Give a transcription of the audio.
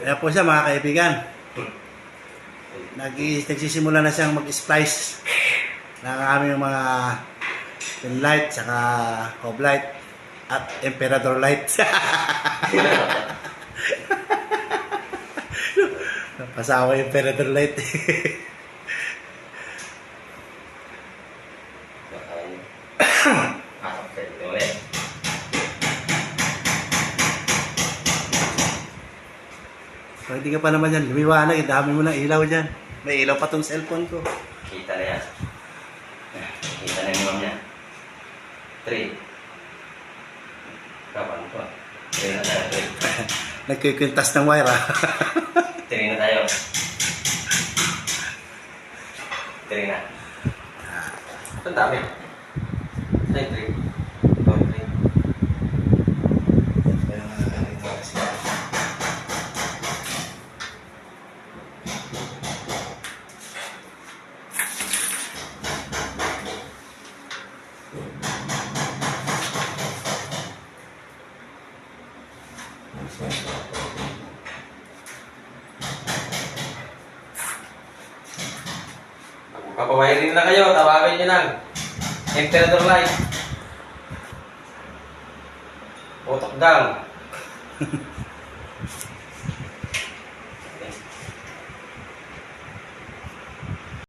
Ayan po siya mga kaibigan. Nagsisimula na siyang mag-splice ng aming mga pin light, saka cob light at emperador light. Pasawa yung emperador light. So, hindi ka pa naman yan lumiwanag, dami mo ng ilaw dyan. May ilaw pa tong cellphone ko. Kita na yan. Kita na yung mom niya. 3. Kapan po? 3 na tayo. Nagkikwintas ng wire, ah. 3 na tayo. 3 na. Ang dami. Ay, 3. Oh, 3. Papawiring na kayo, tawagin nyo lang. Emperador light. Utok down.